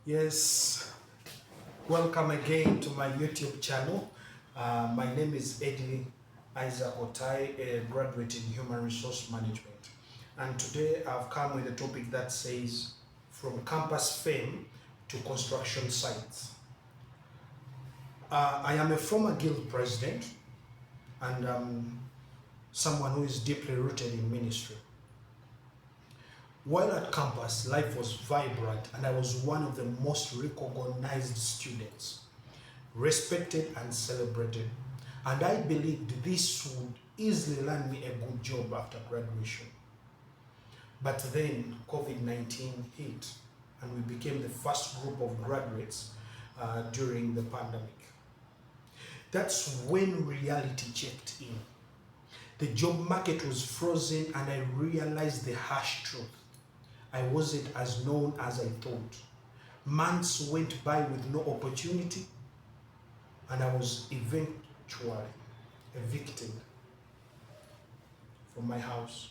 Yes, welcome again to my YouTube channel. My name is Eddie Isaac Otai, a graduate in Human Resource Management. And today I've come with a topic that says from campus fame to construction sites. I am a former guild president and someone who is deeply rooted in ministry. While at campus, life was vibrant and I was one of the most recognized students, respected and celebrated. And I believed this would easily land me a good job after graduation. But then COVID-19 hit and we became the first group of graduates during the pandemic. That's when reality checked in. The job market was frozen and I realized the harsh truth. I wasn't as known as I thought. Months went by with no opportunity and I was eventually evicted from my house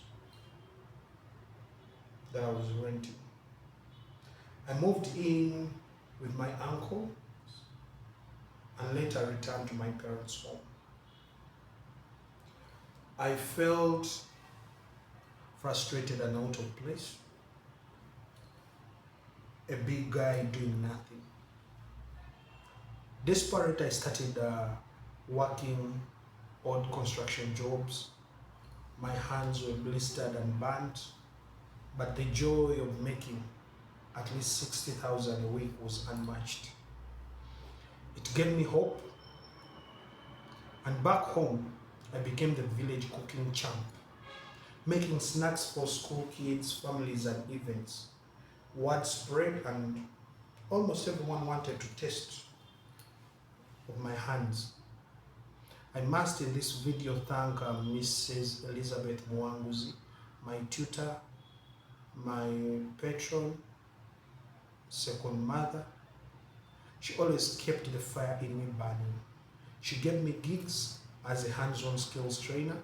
that I was renting. I moved in with my uncle and later returned to my parents' home. I felt frustrated and out of place. A big guy doing nothing. Desperate, I started working odd construction jobs. My hands were blistered and burnt, but the joy of making at least 60,000 a week was unmatched. It gave me hope, and back home, I became the village cooking champ, making snacks for school kids, families, and events. Word spread, and almost everyone wanted to taste of my hands. I must in this video thank Mrs. Elizabeth Mwanguzi, my tutor, my patron, second mother. She always kept the fire in me burning. She gave me gigs as a hands-on skills trainer,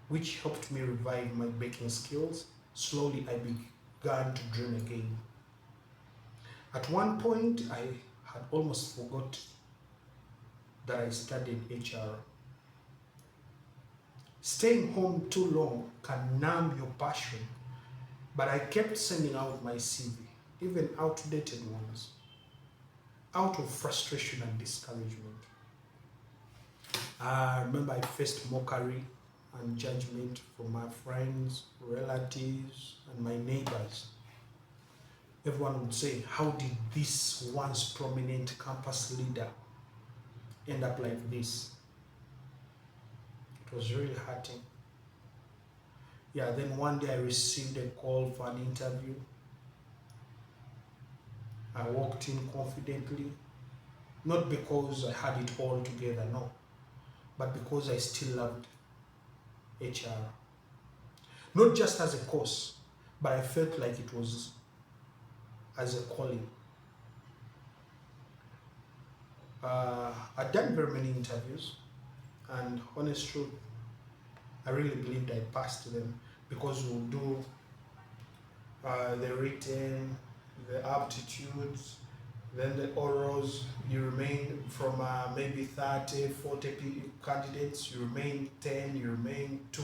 which helped me revive my baking skills. Slowly I began to dream again. At one point, I had almost forgot that I studied HR. Staying home too long can numb your passion, but I kept sending out my CV, even outdated ones, out of frustration and discouragement. I remember I faced mockery and judgment from my friends, relatives, and my neighbors. Everyone would say, how did this once prominent campus leader end up like this? It was really hurting. Yeah, then one day I received a call for an interview. I walked in confidently, not because I had it all together, no, but because I still loved HR. Not just as a course, but I felt like it was as a calling. I'd done very many interviews, and honest truth, I really believed I passed them because we'll do the written, the aptitudes, then the orals. You remain from maybe 30, 40 candidates, you remain 10, you remain 2.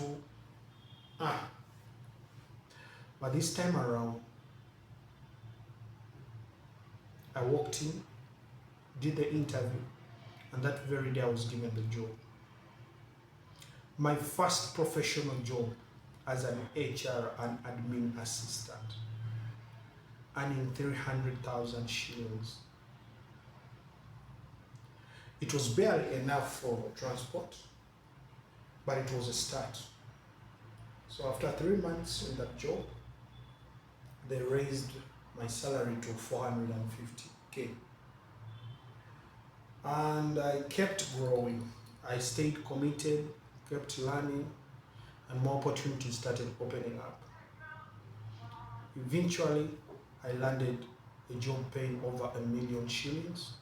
But this time around, I walked in, did the interview, and that very day I was given the job. My first professional job as an HR and admin assistant, earning 300,000 shillings. It was barely enough for transport, but it was a start. So after 3 months in that job, they raised my salary to 450k. And I kept growing. I stayed committed, kept learning, and more opportunities started opening up. Eventually, I landed a job paying over 1 million shillings.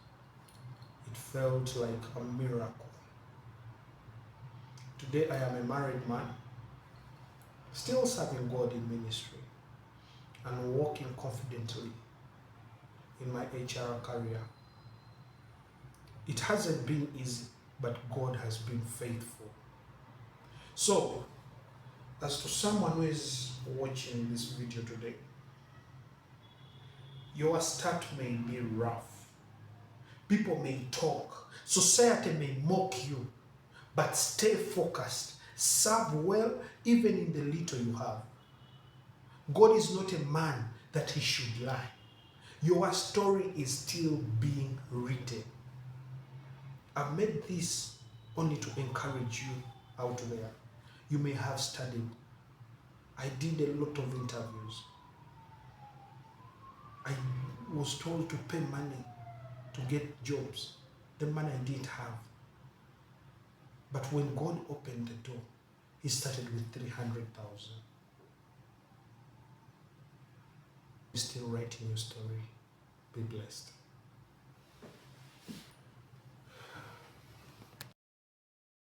It felt like a miracle. Today I am a married man, still serving God in ministry and walking confidently in my HR career. It hasn't been easy, but God has been faithful. So, as to someone who is watching this video today, your start may be rough. People may talk. Society may mock you. But stay focused. Serve well, even in the little you have. God is not a man that he should lie. Your story is still being written. I've made this only to encourage you out there. You may have studied. I did a lot of interviews. I was told to pay money to get jobs. The money I didn't have. But when God opened the door, he started with 300,000. You're still writing your story. Be blessed.